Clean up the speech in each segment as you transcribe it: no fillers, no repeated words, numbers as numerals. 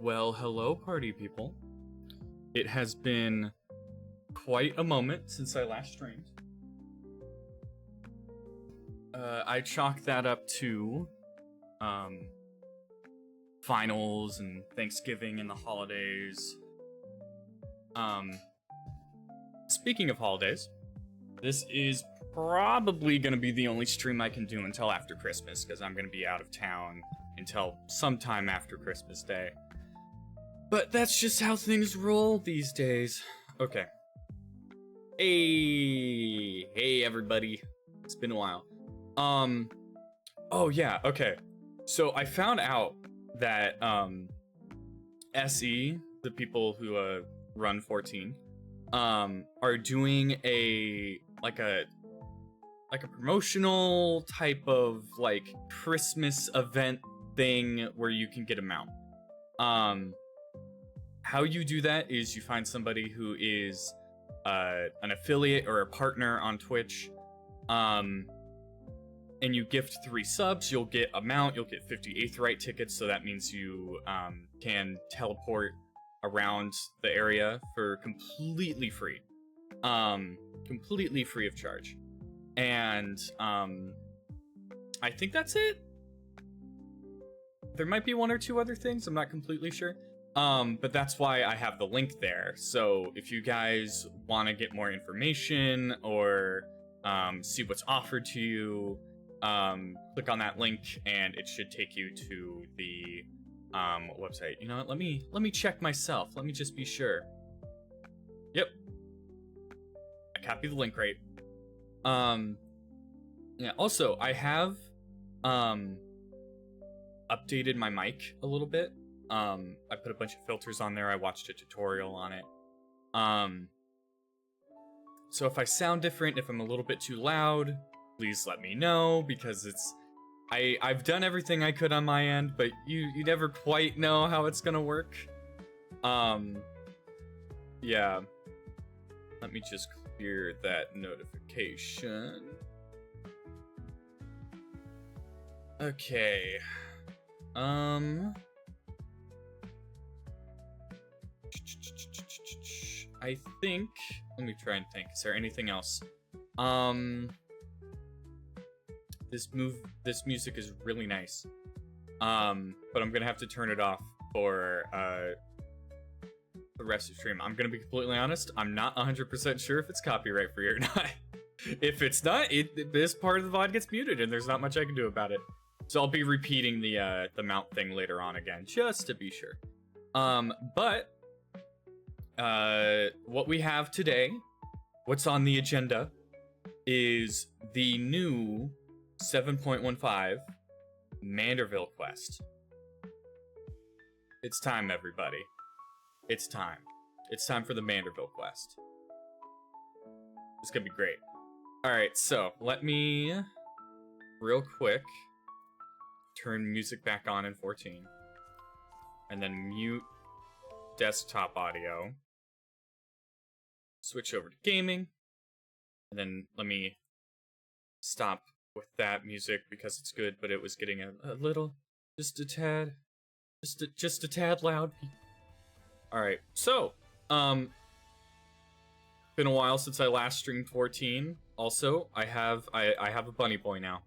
Well, hello, party people. It has been quite a moment since I last streamed. I chalk that up to finals and Thanksgiving and the holidays. Speaking of holidays, this is probably going to be the only stream I can do until after Christmas, because I'm going to be out of town until sometime after Christmas Day. But that's just how things roll these days. Okay. Hey everybody. It's been a while. Oh yeah, okay. So I found out that SE, the people who run 14, are doing a promotional type of like Christmas event thing where you can get a mount. How you do that is you find somebody who is an affiliate or a partner on Twitch, and you gift 3 subs. You'll get a mount. You'll get 50 Aetheryte tickets, so that means you can teleport around the area for completely free, completely free of charge. And I think that's it. There might be 1 or 2 other things. I'm not completely sure. But that's why I have the link there. So if you guys want to get more information or see what's offered to you, click on that link and it should take you to the website. You know what? Let me check myself. Let me just be sure. Yep. I copied the link right. Yeah, also I have updated my mic a little bit. I put a bunch of filters on there. I watched a tutorial on it. So if I sound different, if I'm a little bit too loud, please let me know, because I've done everything I could on my end, but you never quite know how it's gonna work. Yeah. Let me just clear that notification. Okay. I think, let me try and think. Is there anything else? This music is really nice. But I'm gonna have to turn it off for the rest of the stream. I'm gonna be completely honest. I'm not 100% sure if it's copyright free or not. If it's not, this part of the VOD gets muted, and there's not much I can do about it. So I'll be repeating the mount thing later on again, just to be sure. But what we have today, what's on the agenda, is the new 7.15 Manderville quest. It's time, everybody. It's time. It's time for the Manderville quest. It's gonna be great. Alright, so let me, real quick, turn music back on in 14. And then mute desktop audio. Switch over to gaming. And then let me stop with that music because it's good, but it was getting a little, just a tad loud. Alright, so, been a while since I last streamed 14. Also, I have a bunny boy now.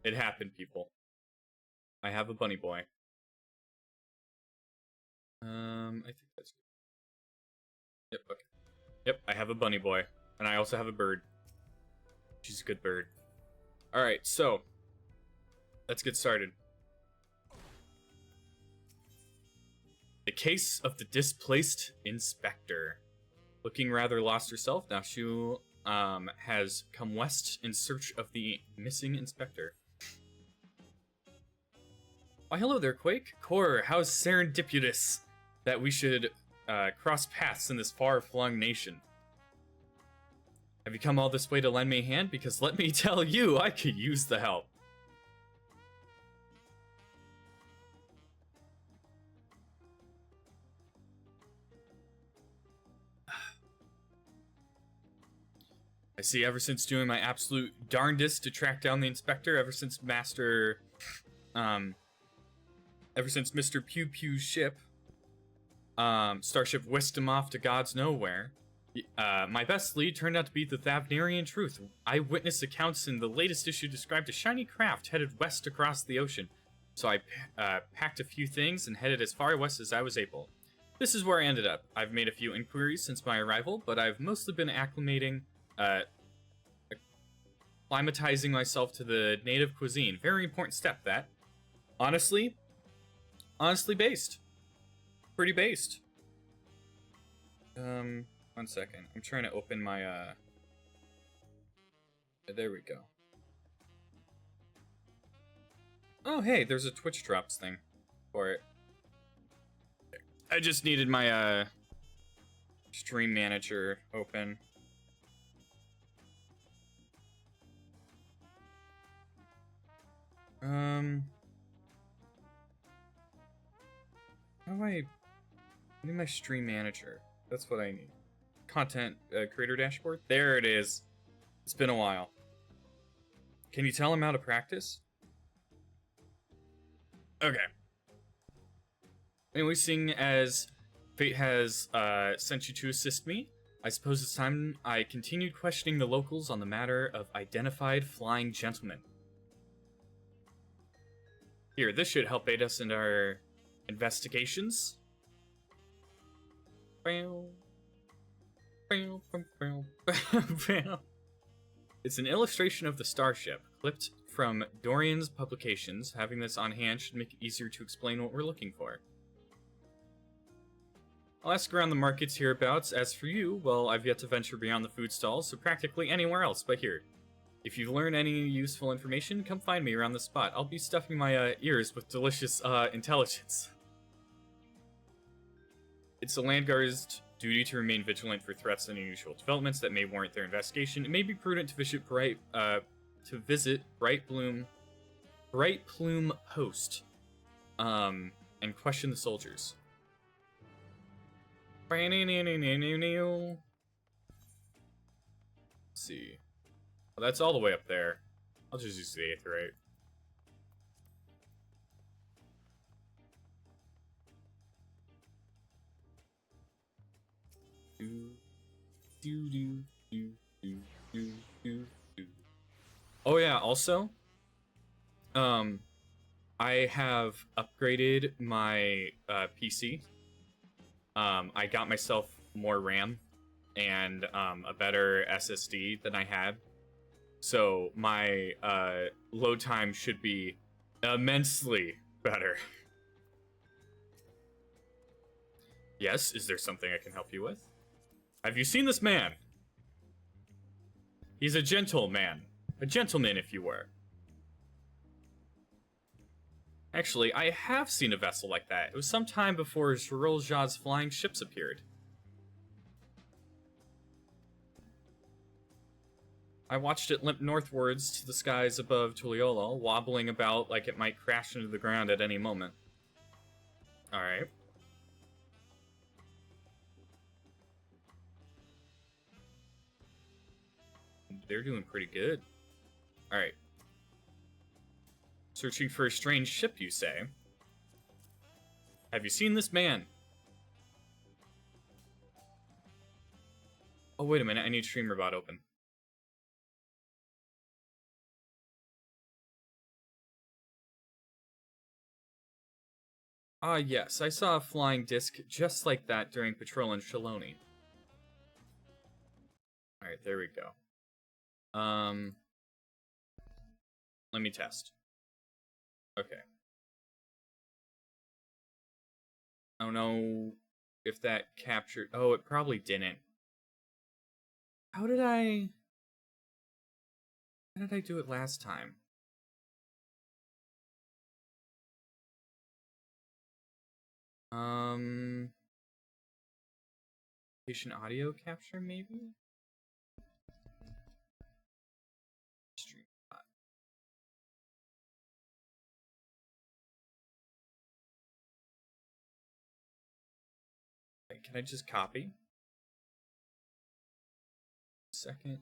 It happened, people. I have a bunny boy. I think that's good. Yep, okay. Yep, I have a bunny boy. And I also have a bird. She's a good bird. Alright, so, let's get started. The case of the displaced inspector. Looking rather lost herself, now she has come west in search of the missing inspector. Why, hello there, Quake. Core, how serendipitous that we should cross paths in this far-flung nation. Have you come all this way to lend me a hand? Because let me tell you, I could use the help. I see, ever since doing my absolute darndest to track down the inspector, ever since ever since Mr. Pew Pew's ship, starship whisked him off to God's nowhere. My best lead turned out to be the Thavnerian truth. Eyewitness accounts in the latest issue described a shiny craft headed west across the ocean. So I packed a few things and headed as far west as I was able. This is where I ended up. I've made a few inquiries since my arrival, but I've mostly been acclimatizing myself to the native cuisine. Very important step, that. Honestly based. Pretty based. 1 second. I'm trying to open my, there we go. Oh, hey, there's a Twitch drops thing for it. I just needed my, stream manager open. How do I need my stream manager? That's what I need. Content creator dashboard. There it is. It's been a while. Can you tell him how to practice? Okay. Anyway, seeing as fate has sent you to assist me, I suppose it's time I continued questioning the locals on the matter of identified flying gentlemen. Here, this should help aid us in our investigations. It's an illustration of the starship, clipped from Dorian's publications. Having this on hand should make it easier to explain what we're looking for. I'll ask around the markets hereabouts. As for you, well, I've yet to venture beyond the food stalls, so practically anywhere else but here. If you learn any useful information, come find me around the spot. I'll be stuffing my ears with delicious intelligence. It's the Landguard's duty to remain vigilant for threats and unusual developments that may warrant their investigation. It may be prudent to visit Bright Plume Post, and question the soldiers. Let's see. Well, that's all the way up there. I'll just use the 8th, right? Oh yeah, also, I have upgraded my PC. I got myself more RAM and a better SSD than I had. So my load time should be immensely better. Yes, is there something I can help you with? Have you seen this man? He's a gentleman. A gentleman, if you were. Actually, I have seen a vessel like that. It was some time before Zhirolzha's flying ships appeared. I watched it limp northwards to the skies above Tuliolo, wobbling about like it might crash into the ground at any moment. Alright. They're doing pretty good. Alright. Searching for a strange ship, you say? Have you seen this man? Oh, wait a minute. I need StreamerBot open. Ah, yes. I saw a flying disc just like that during patrol in Shaloni. Alright, there we go. Let me test. Okay. I don't know if that captured... Oh, it probably didn't. How did I do it last time? Patient audio capture, maybe? Stream. Wait, can I just copy? Second.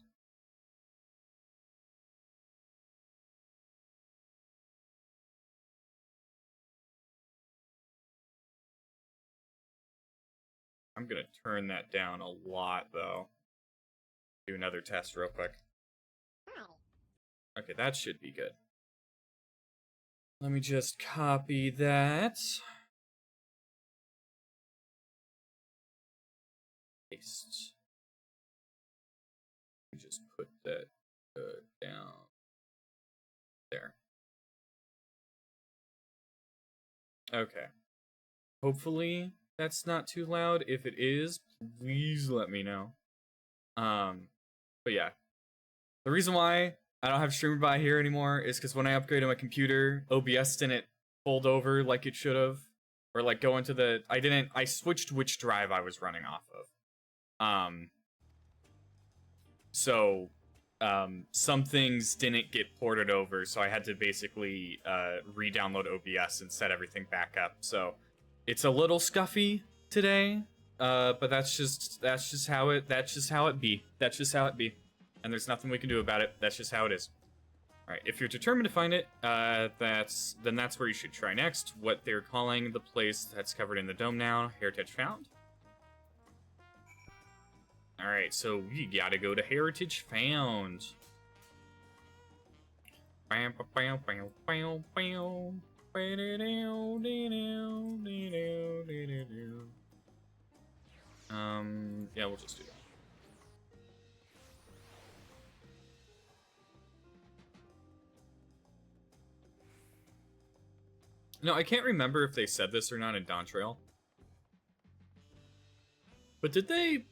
I'm gonna turn that down a lot, though. Do another test real quick. Okay, that should be good. Let me just copy that. Paste. Just put that down there. Okay. Hopefully that's not too loud. If it is, please let me know. But yeah. The reason why I don't have Streamer by here anymore is because when I upgraded my computer, OBS didn't fold over like it should have. Or like go into the... I switched which drive I was running off of. So some things didn't get ported over, so I had to basically re-download OBS and set everything back up. So it's a little scuffy today, but that's just how it be. That's just how it be, and there's nothing we can do about it. That's just how it is. All right, if you're determined to find it, that's where you should try next. What they're calling the place that's covered in the dome now, Heritage Found. Alright, so we gotta go to Heritage Found. Yeah, we'll just do that. No, I can't remember if they said this or not in Dawntrail. But did they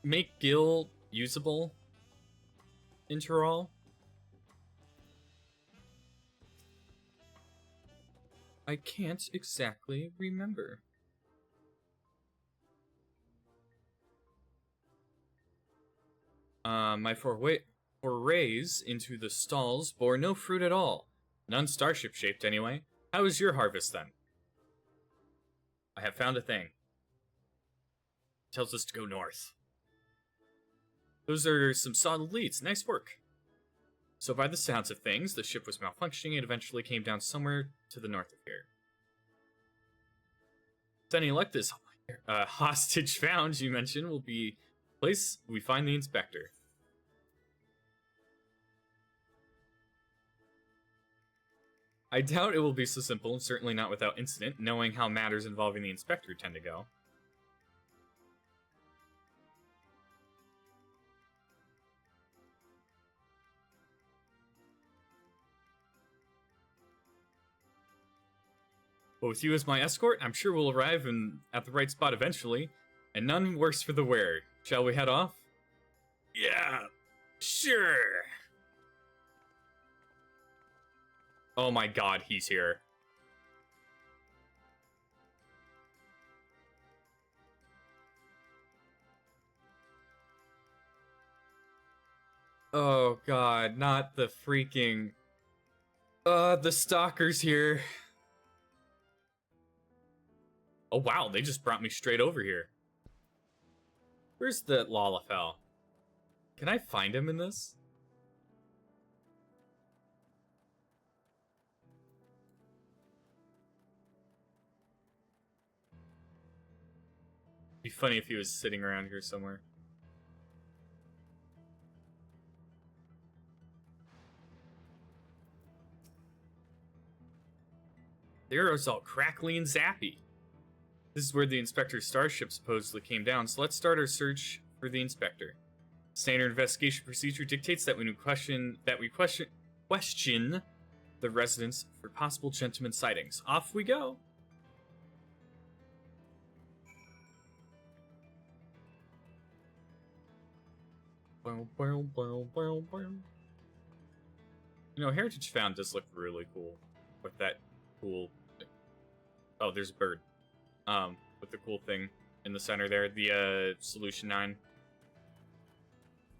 make Gil usable in Tural? I can't exactly remember. My forays into the stalls bore no fruit at all. None starship-shaped, anyway. How was your harvest, then? I have found a thing. It tells us to go north. Those are some solid leads. Nice work. So by the sounds of things, the ship was malfunctioning and eventually came down somewhere to the north of here. With any luck, this hostage found you mentioned will be the place we find the inspector. I doubt it will be so simple, and certainly not without incident, knowing how matters involving the inspector tend to go. But with you as my escort, I'm sure we'll arrive at the right spot eventually, and none worse for the wear. Shall we head off? Yeah, sure. Oh my god, he's here. Oh god, not the freaking... the stalker's here. Oh wow, they just brought me straight over here. Where's the Lalafell? Can I find him in this? It'd be funny if he was sitting around here somewhere. There is all crackly and zappy. This is where the inspector's starship supposedly came down, so let's start our search for the inspector. Standard investigation procedure dictates that we question the residents for possible gentleman sightings. Off we go. You know, Heritage Found does look really cool with that cool... Oh, there's a bird. With the cool thing in the center there, the Solution 9.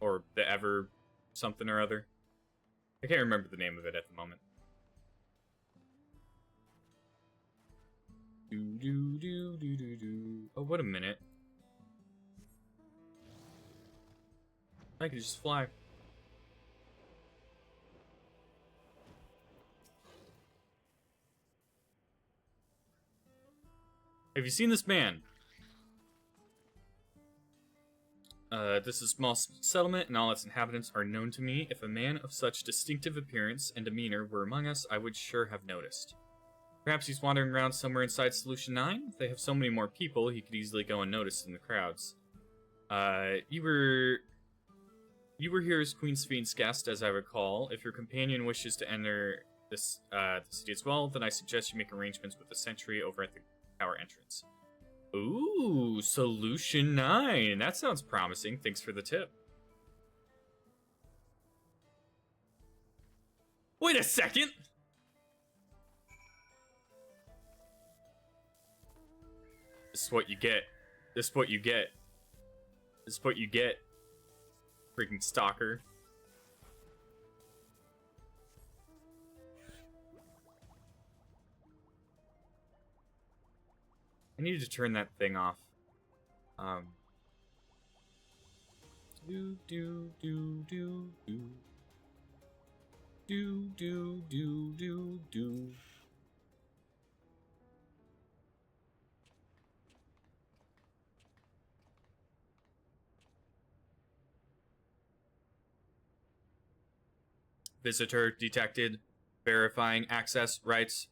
Or the Ever something or other. I can't remember the name of it at the moment. Oh, wait a minute. I could just fly. Have you seen this man? This is a small settlement, and all its inhabitants are known to me. If a man of such distinctive appearance and demeanor were among us, I would sure have noticed. Perhaps he's wandering around somewhere inside Solution 9? If they have so many more people, he could easily go unnoticed in the crowds. You were here as Queen Sphyn's guest, as I recall. If your companion wishes to enter this the city as well, then I suggest you make arrangements with the sentry over at the tower entrance. Ooh, Solution 9. That sounds promising. Thanks for the tip. Wait a second! This is what you get. This is what you get. This is what you get. Freaking stalker. I needed to turn that thing off. Do do do do do. Do do do do do. Visitor detected. Verifying access rights.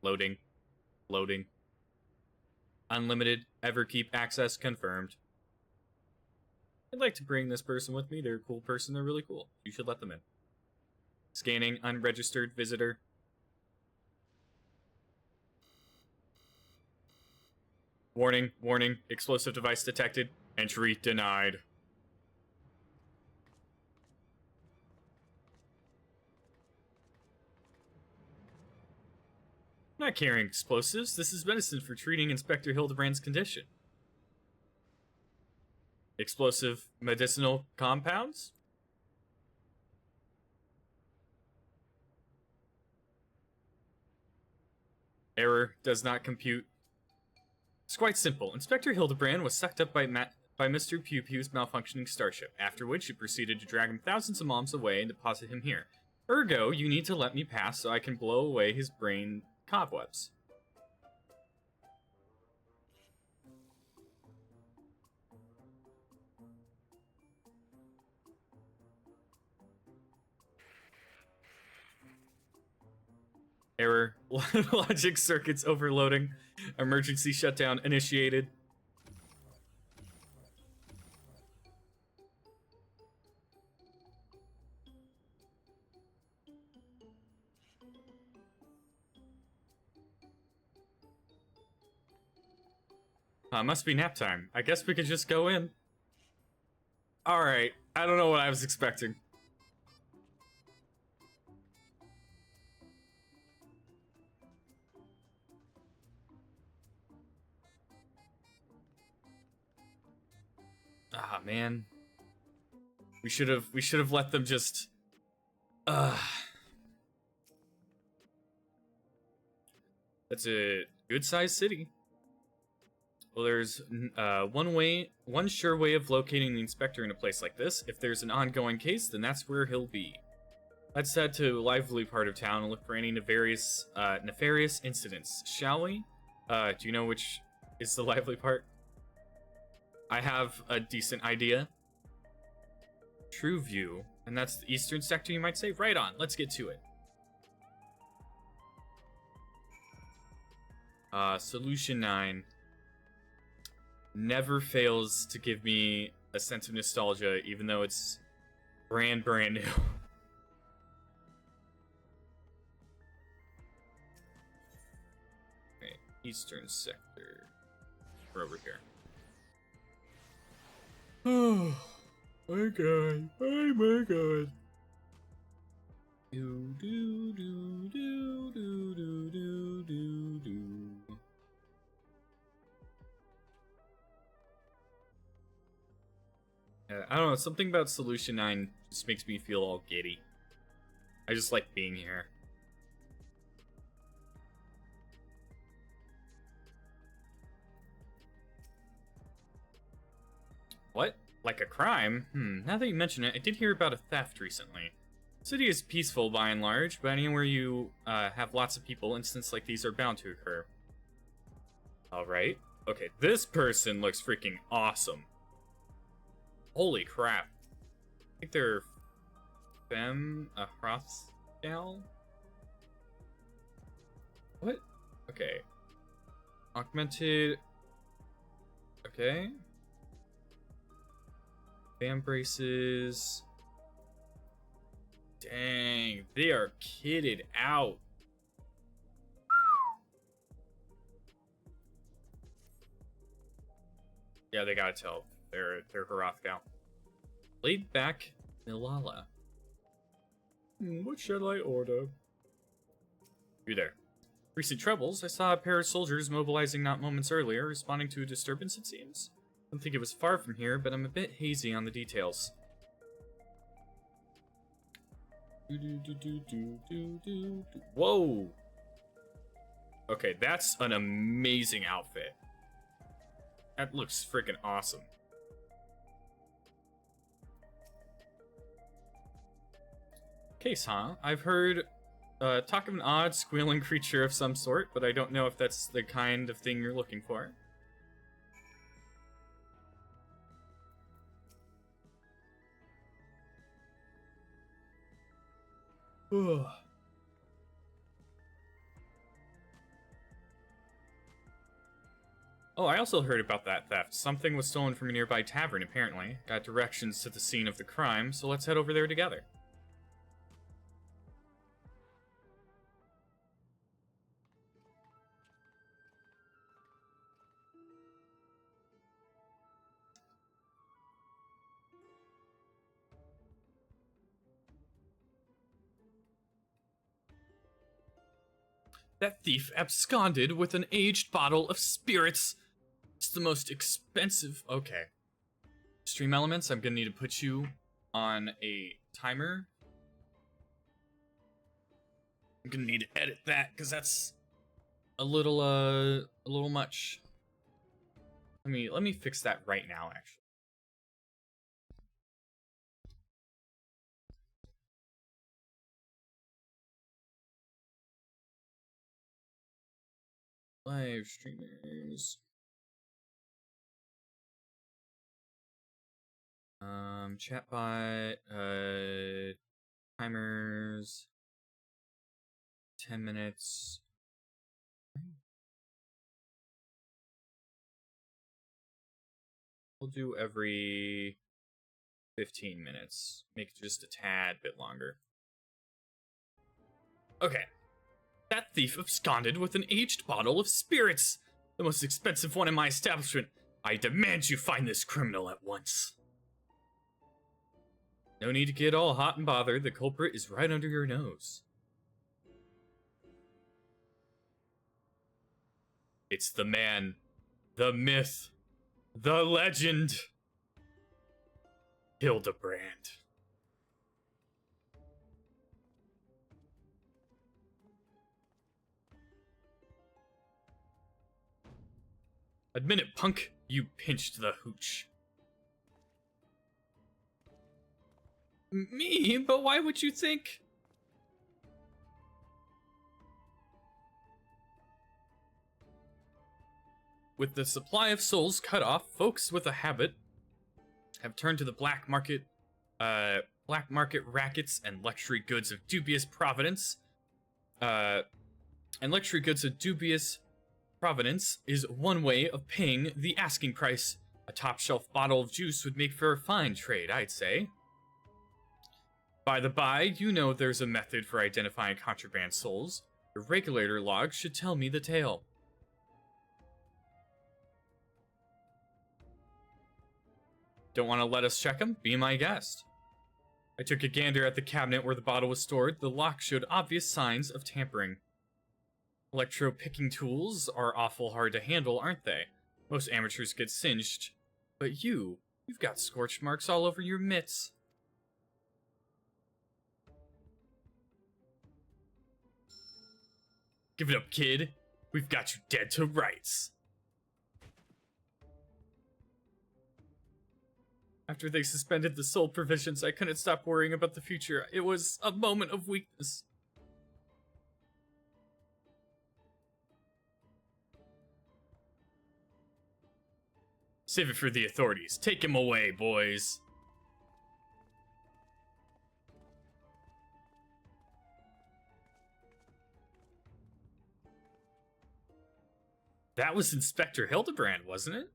Loading. Loading. Unlimited. Everkeep access confirmed. I'd like to bring this person with me. They're a cool person. They're really cool. You should let them in. Scanning unregistered visitor. Warning, warning. Explosive device detected. Entry denied. I'm not carrying explosives. This is medicine for treating Inspector Hildibrand's condition. Explosive medicinal compounds? Error does not compute. It's quite simple. Inspector Hildibrand was sucked up by Mr. Pew Pew's malfunctioning starship, after which it proceeded to drag him thousands of miles away and deposit him here. Ergo, you need to let me pass so I can blow away his brain cobwebs. Error. Logic circuits overloading. Emergency shutdown initiated. Must be nap time. I guess we could just go in. Alright. I don't know what I was expecting. Ah, man. We should have let them just That's a good-sized city. Well, there's one sure way of locating the inspector in a place like this. If there's an ongoing case, then that's where he'll be. Let's head to the lively part of town and look for any nefarious incidents, shall we? Do you know which is the lively part? I have a decent idea. True View, and that's the eastern sector, you might say? Right on, let's get to it. Solution 9 never fails to give me a sense of nostalgia, even though it's brand new. Okay, eastern sector. We're over here. Oh my god. Oh my god. Do do do do do do do do do. I don't know, something about Solution 9 just makes me feel all giddy. I just like being here. What? Like a crime? Now that you mention it, I did hear about a theft recently. The city is peaceful by and large, but anywhere you have lots of people, incidents like these are bound to occur. Alright. Okay, this person looks freaking awesome. Holy crap. I think they're a Hrothgal? What? Okay. Augmented. Okay. Bam braces. Dang, they are kitted out. Yeah, they gotta tell. They're Hrothgal. Laid back Milala. What shall I order? You there. Recent troubles. I saw a pair of soldiers mobilizing not moments earlier, responding to a disturbance, it seems. I don't think it was far from here, but I'm a bit hazy on the details. Whoa! Okay, that's an amazing outfit. That looks freaking awesome. Case, huh? I've heard talk of an odd, squealing creature of some sort, but I don't know if that's the kind of thing you're looking for. Ugh. Oh, I also heard about that theft. Something was stolen from a nearby tavern, apparently. Got directions to the scene of the crime, so let's head over there together. That thief absconded with an aged bottle of spirits. It's the most expensive. Okay. Stream elements, I'm gonna need to put you on a timer. I'm gonna need to edit that because that's a little much. Let me fix that right now, actually. Live streamers. Chatbot, timers, 10 minutes. We'll do every 15 minutes. Make it just a tad bit longer. Okay. That thief absconded with an aged bottle of spirits, the most expensive one in my establishment. I demand you find this criminal at once. No need to get all hot and bothered. The culprit is right under your nose. It's the man, the myth, the legend, Hildibrand. Admit it, punk. You pinched the hooch. Me? But why would you think? With the supply of souls cut off, folks with a habit have turned to the black market rackets and luxury goods of dubious provenance. And luxury goods of dubious provenance is one way of paying the asking price. A top-shelf bottle of juice would make for a fine trade, I'd say. By the by, you know there's a method for identifying contraband souls. The regulator log should tell me the tale. Don't want to let us check them? Be my guest. I took a gander at the cabinet where the bottle was stored. The lock showed obvious signs of tampering. Electro-picking tools are awful hard to handle, aren't they? Most amateurs get singed. But you've got scorch marks all over your mitts. Give it up, kid. We've got you dead to rights. After they suspended the soul provisions, I couldn't stop worrying about the future. It was a moment of weakness. Save it for the authorities. Take him away, boys. That was Inspector Hildibrand, wasn't it?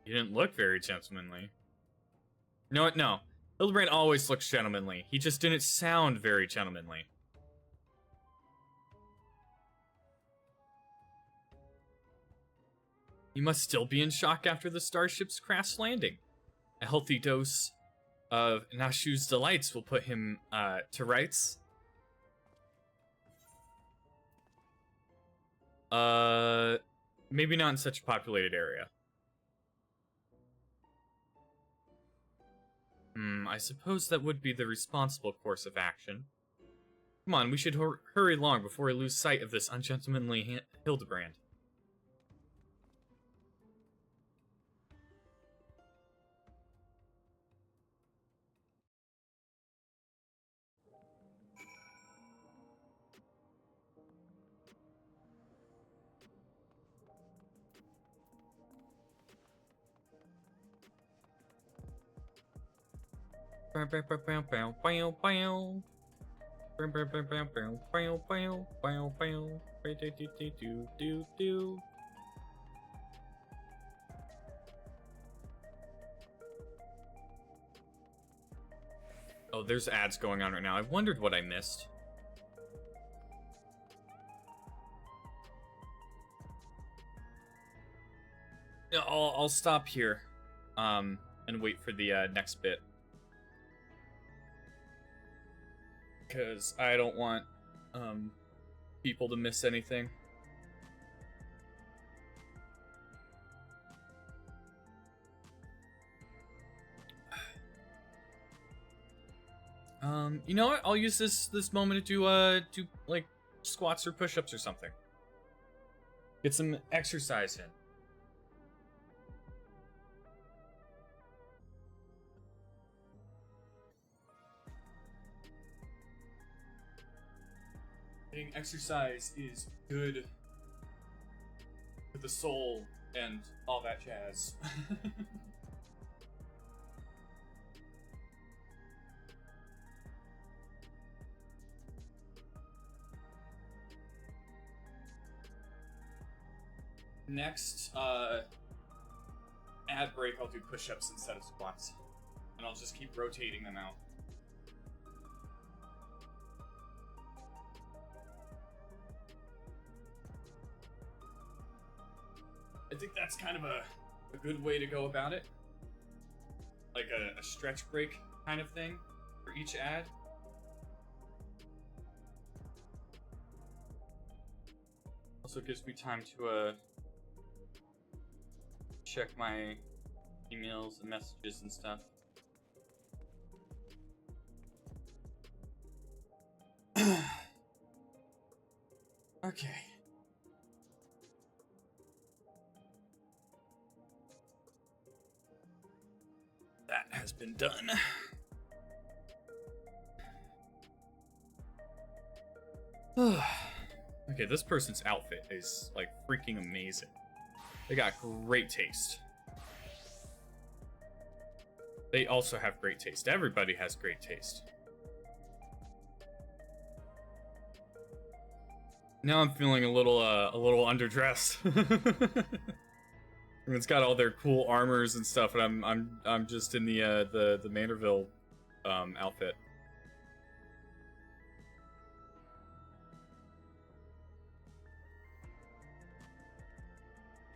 He didn't look very gentlemanly. You know what? No. Hildibrand always looks gentlemanly. He just didn't sound very gentlemanly. You must still be in shock after the starship's crash landing. A healthy dose of Nashu's delights will put him to rights. Maybe not in such a populated area. I suppose that would be the responsible course of action. Come on, we should hurry along before we lose sight of this ungentlemanly Hildibrand. Oh, there's ads going on right now. I wondered what I missed. Yeah, I'll stop here, and wait for the next bit, because I don't want people to miss anything. You know what? I'll use this moment to do like squats or push-ups or something. Get some exercise in. Getting exercise is good for the soul and all that jazz. Next, ad break, I'll do push-ups instead of squats. And I'll just keep rotating them out. I think that's kind of a good way to go about it. Like a stretch break kind of thing for each ad. Also gives me time to check my emails and messages and stuff. Okay. That has been done. Okay, this person's outfit is like freaking amazing. They got great taste. They also have great taste. Everybody has great taste. Now I'm feeling a little underdressed. Everyone's got all their cool armors and stuff, and I'm just in the Manderville outfit.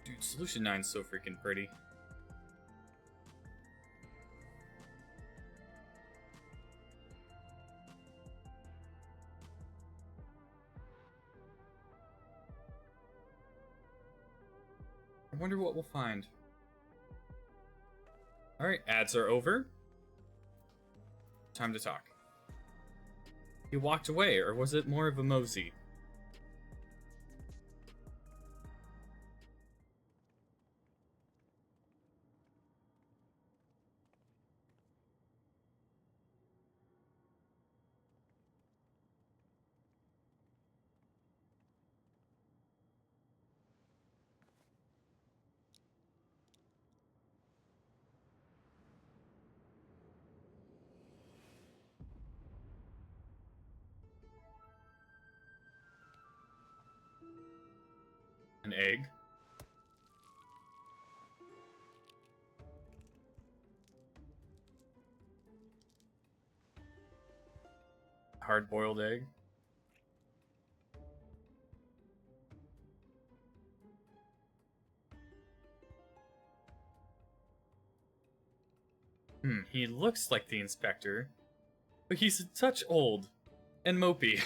Dude, Solution 9's so freaking pretty. I wonder what we'll find. Alright, ads are over. Time to talk. He walked away, or was it more of a mosey? An egg. Hard-boiled egg. He looks like the inspector, but he's a touch old and mopey.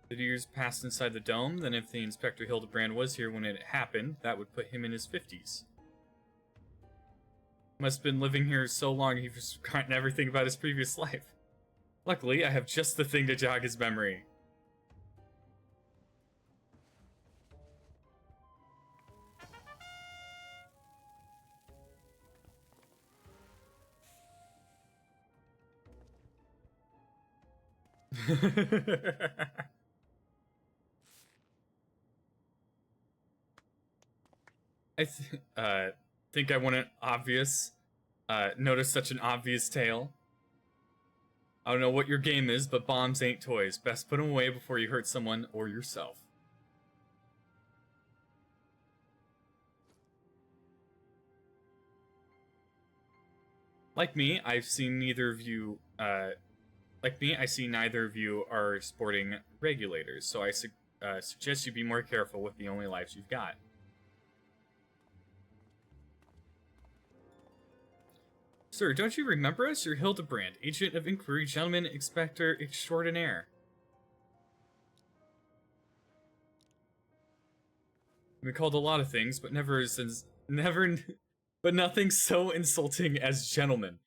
The years passed inside the dome, then if the Inspector Hildibrand was here when it happened, that would put him in his 50s. Must have been living here so long he's forgotten everything about his previous life. Luckily, I have just the thing to jog his memory. Think I want an obvious, notice such an obvious tale. I don't know what your game is, but bombs ain't toys. Best put them away before you hurt someone or yourself. Like me, I see neither of you are sporting regulators, so I suggest you be more careful with the only lives you've got. Sir, don't you remember us? You're Hildibrand, Agent of Inquiry, Gentleman Inspector Extraordinaire. I've been called a lot of things, but but nothing so insulting as gentleman.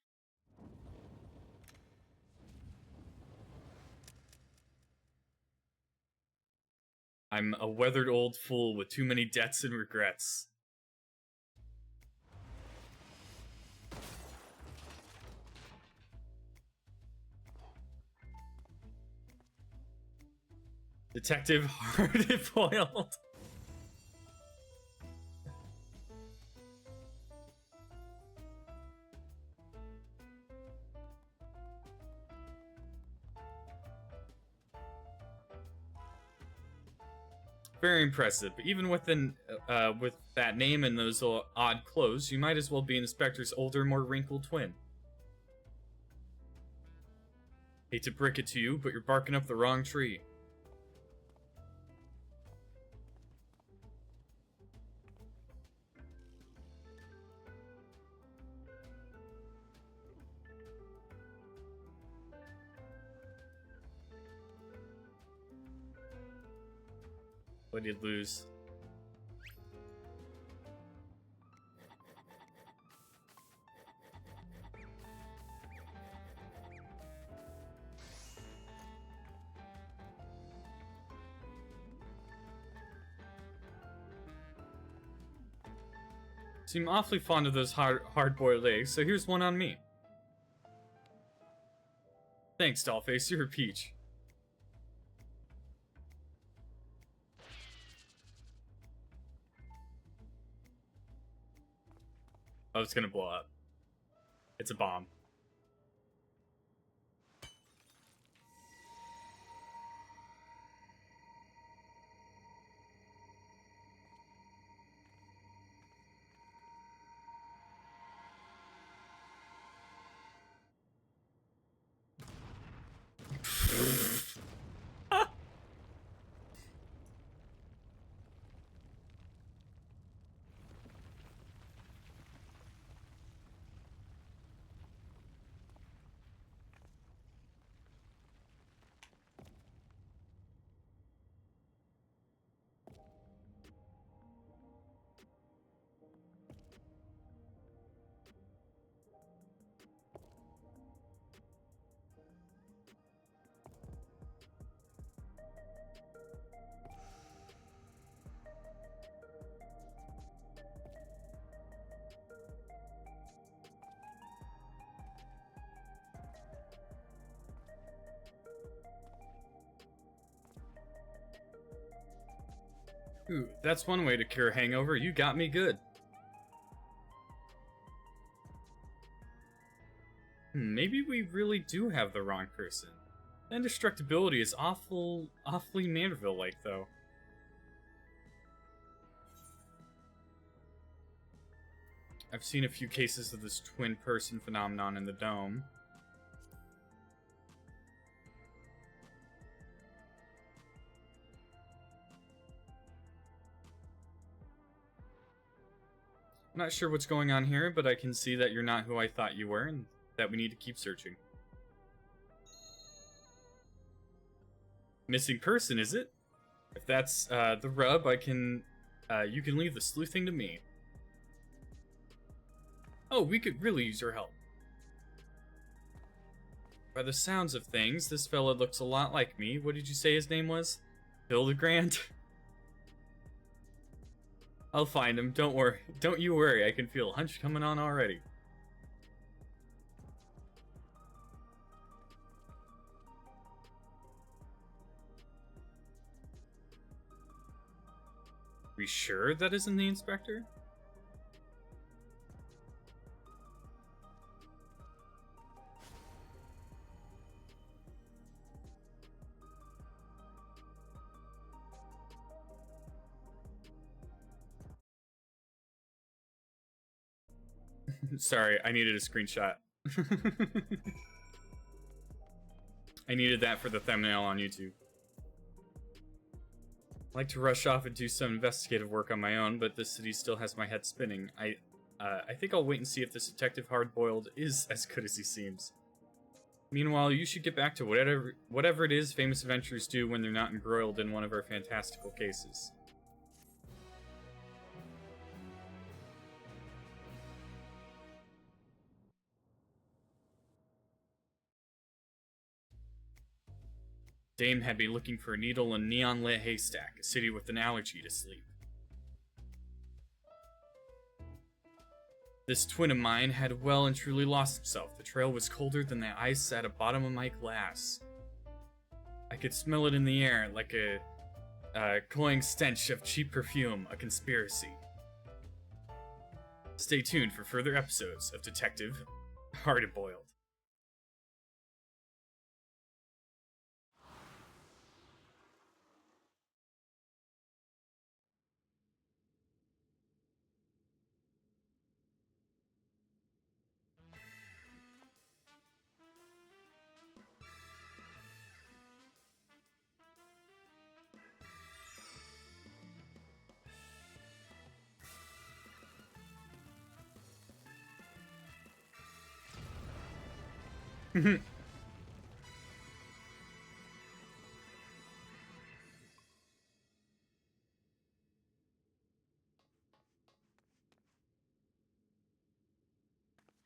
I'm a weathered old fool with too many debts and regrets. Detective Hard-Boiled. Very impressive, but even with that name and those odd clothes, you might as well be an inspector's older, more wrinkled twin. Hate to break it to you, but you're barking up the wrong tree. What did you lose? Seem awfully fond of those hard-boiled eggs, so here's one on me. Thanks, Dollface, you're a peach. Oh, it's gonna blow up. It's a bomb. Ooh, that's one way to cure a hangover. You got me good. really do have the wrong person. Indestructibility is awfully Manderville-like, though. I've seen a few cases of this twin person phenomenon in the Dome. I'm not sure what's going on here, but I can see that you're not who I thought you were, and that we need to keep searching. Missing person, is it? If that's the rub, I can. You can leave the sleuthing to me. Oh, we could really use your help. By the sounds of things, this fella looks a lot like me. What did you say his name was? Hildibrand? I'll find him. Don't worry. Don't you worry. I can feel a hunch coming on already. We sure that isn't the inspector? Sorry, I needed a screenshot. I needed that for the thumbnail on YouTube. I like to rush off and do some investigative work on my own, but this city still has my head spinning. I think I'll wait and see if this detective hardboiled is as good as he seems. Meanwhile, you should get back to whatever it is famous adventurers do when they're not embroiled in one of our fantastical cases. Dame had me looking for a needle in a neon-lit haystack, a city with an allergy to sleep. This twin of mine had well and truly lost himself. The trail was colder than the ice at the bottom of my glass. I could smell it in the air, like a cloying stench of cheap perfume, a conspiracy. Stay tuned for further episodes of Detective Hardboiled.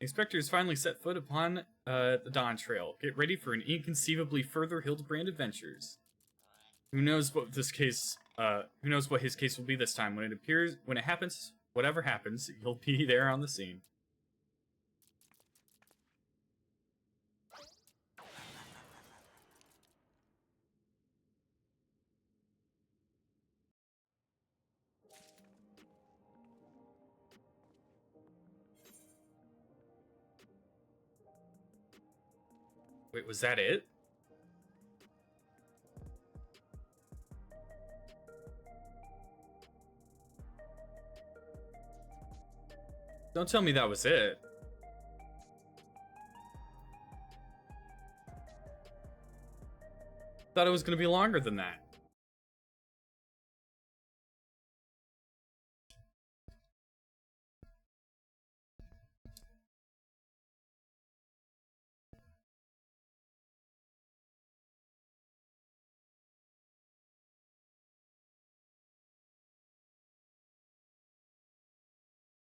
Inspectors finally set foot upon the Dawn Trail. Get ready for an inconceivably further Hildibrand adventures. Who knows what this case? Who knows what his case will be this time? When it happens, whatever happens, you'll be there on the scene. Wait, was that it? Don't tell me that was it. Thought it was going to be longer than that.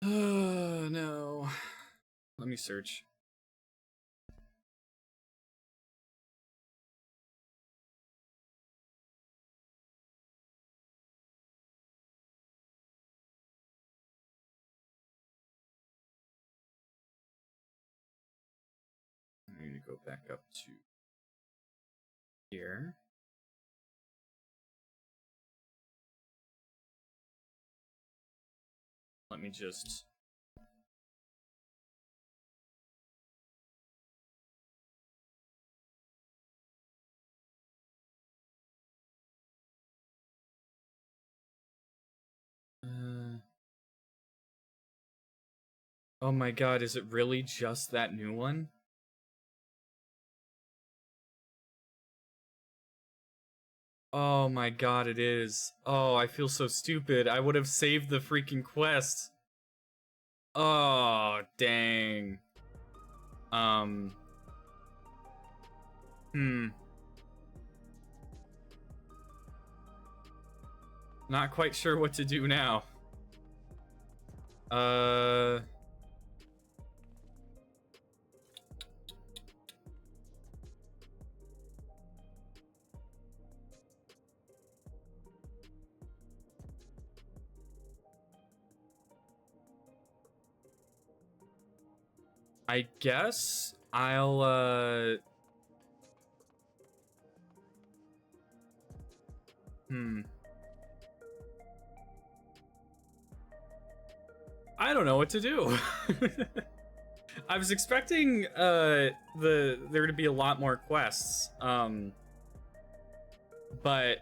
Oh, no. Let me search. I need to go back up to here. Let me just... Oh my god, is it really just that new one? Oh my god, it is. Oh, I feel so stupid. I would have saved the freaking quest. Oh, dang. Um. Not quite sure what to do now. I guess I'll, I don't know what to do. I was expecting, there to be a lot more quests, but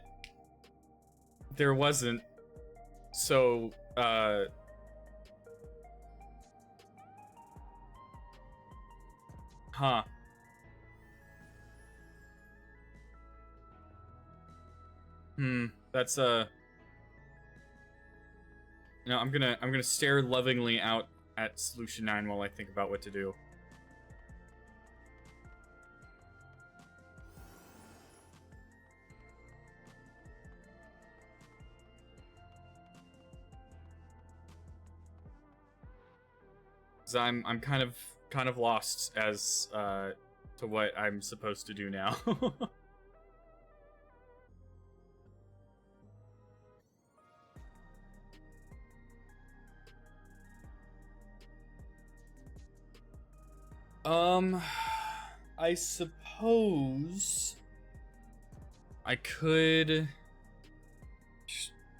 there wasn't, so, huh. That's, no, I'm gonna stare lovingly out at Solution 9 while I think about what to do. So I'm kind of lost as to what I'm supposed to do now. I suppose I could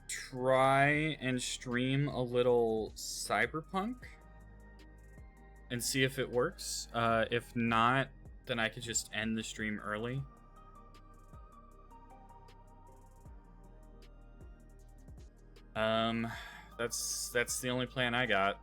try and stream a little Cyberpunk and see if it works. If not, then I could just end the stream early. That's the only plan I got.